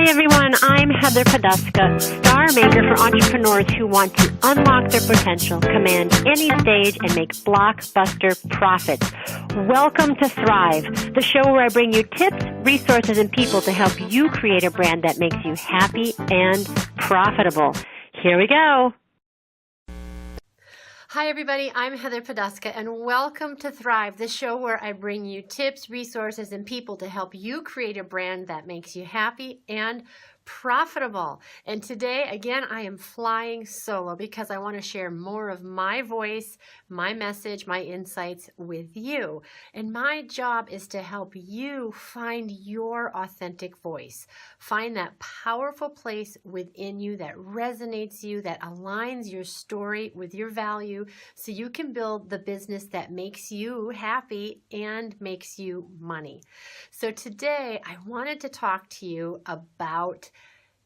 Hi everyone, I'm Heather Poduska, star maker for entrepreneurs who want to unlock their potential, command any stage, and make blockbuster profits. Welcome to Thrive, the show where I bring you tips, resources, and people to help you create a brand that makes you happy and profitable. Here we go. Hi everybody, I'm Heather Poduska and welcome to Thrive, the show where I bring you tips, resources, and people to help you create a brand that makes you happy and profitable. And today, again, I am flying solo because I want to share more of my voice, my message, my insights with you. And my job is to help you find your authentic voice. Find that powerful place within you that resonates you, that aligns your story with your value so you can build the business that makes you happy and makes you money. So today, I wanted to talk to you about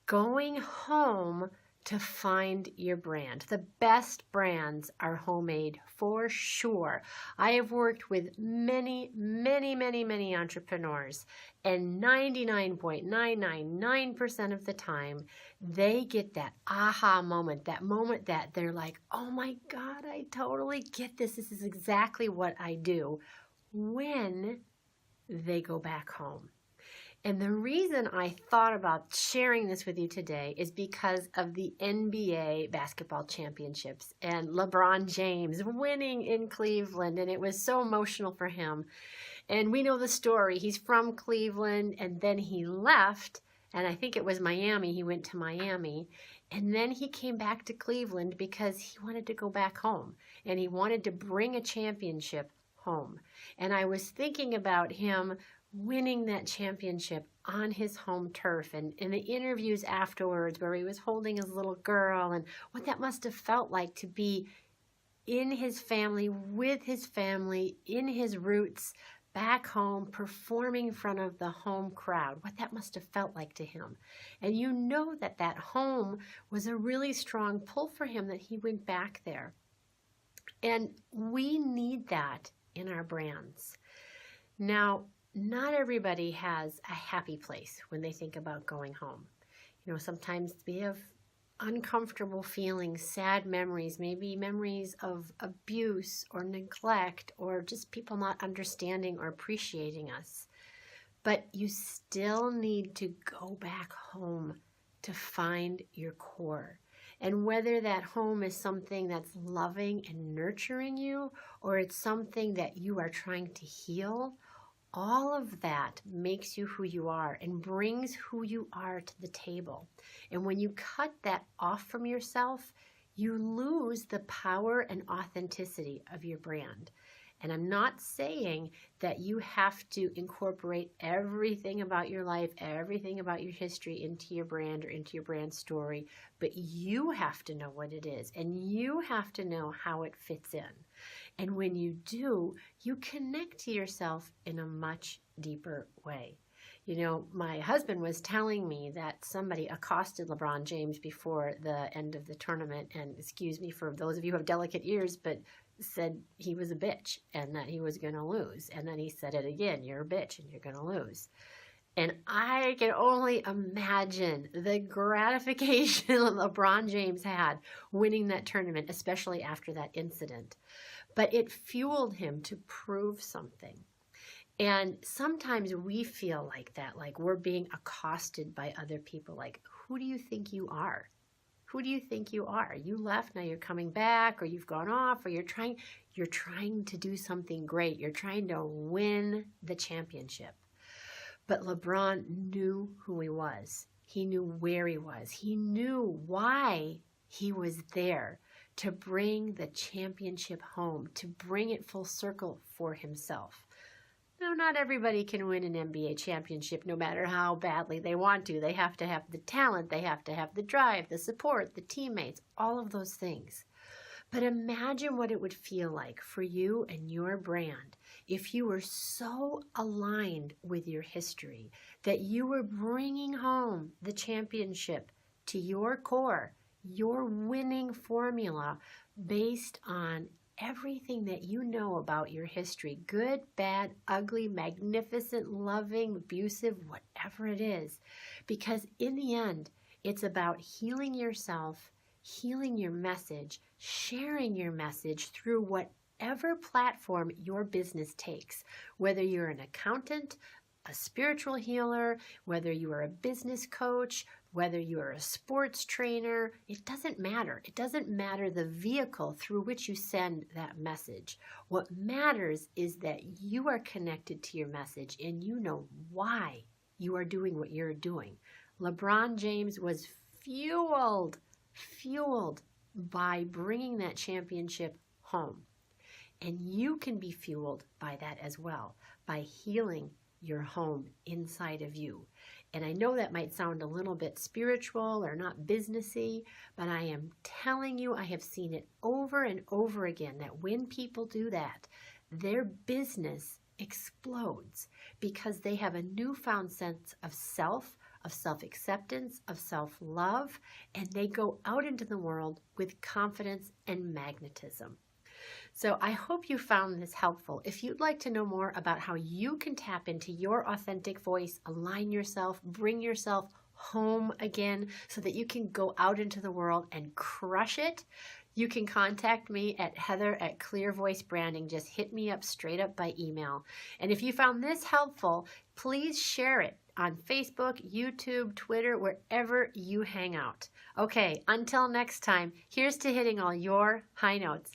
going home to find your brand. The best brands are homemade for sure. I have worked with many entrepreneurs, and 99.999% of the time, they get that aha moment, that they're like, oh my God, I totally get this. This is exactly what I do when they go back home. And the reason I thought about sharing this with you today is because of the NBA basketball championships and LeBron James winning in Cleveland. And it was so emotional for him. And we know the story. He's from Cleveland and then he left. And I think it was Miami. He went to Miami. And then he came back to Cleveland because he wanted to go back home. And he wanted to bring a championship home. And I was thinking about him winning that championship on his home turf and in the interviews afterwards where he was holding his little girl and what that must have felt like to be in his family, with his family, in his roots, back home, performing in front of the home crowd, what that must have felt like to him. And you know that that home was a really strong pull for him that he went back there. And we need that in our brands. Now, not everybody has a happy place when they think about going home. You know, sometimes we have uncomfortable feelings, sad memories, maybe memories of abuse or neglect or just people not understanding or appreciating us. But you still need to go back home to find your core. And whether that home is something that's loving and nurturing you or it's something that you are trying to heal, all of that makes you who you are and brings who you are to the table. And when you cut that off from yourself, you lose the power and authenticity of your brand. And I'm not saying that you have to incorporate everything about your life, everything about your history into your brand or into your brand story, but you have to know what it is and you have to know how it fits in. And when you do, you connect to yourself in a much deeper way. You know, my husband was telling me that somebody accosted LeBron James before the end of the tournament, and excuse me for those of you who have delicate ears, but said he was a bitch and that he was going to lose. And then he said it again, you're a bitch and you're going to lose. And I can only imagine the gratification LeBron James had winning that tournament, especially after that incident. But it fueled him to prove something. And sometimes we feel like that, like we're being accosted by other people. Like, who do you think you are? Who do you think you are? You left, now you're coming back, or you've gone off, or you're trying to do something great. You're trying to win the championship. But LeBron knew who he was. He knew where he was. He knew why he was there, to bring the championship home, to bring it full circle for himself. No, not everybody can win an NBA championship no matter how badly they want to. They have to have the talent, they have to have the drive, the support, the teammates, all of those things. But imagine what it would feel like for you and your brand if you were so aligned with your history that you were bringing home the championship to your core, your winning formula based on everything that you know about your history, good, bad, ugly, magnificent, loving, abusive, whatever it is. Because in the end, it's about healing yourself, healing your message, sharing your message through whatever platform your business takes, whether you're an accountant, a spiritual healer, whether you are a business coach, whether you are a sports trainer, it doesn't matter. It doesn't matter the vehicle through which you send that message. What matters is that you are connected to your message and you know why you are doing what you're doing. LeBron James was fueled by bringing that championship home. And you can be fueled by that as well, by healing your home inside of you. And I know that might sound a little bit spiritual or not businessy, but I am telling you, I have seen it over and over again that when people do that, their business explodes because they have a newfound sense of self-acceptance, of self-love, and they go out into the world with confidence and magnetism. So I hope you found this helpful. If you'd like to know more about how you can tap into your authentic voice, align yourself, bring yourself home again so that you can go out into the world and crush it, you can contact me at Heather@ClearVoiceBranding. Just hit me up straight up by email. And if you found this helpful, please share it on Facebook, YouTube, Twitter, wherever you hang out. Okay, until next time, here's to hitting all your high notes.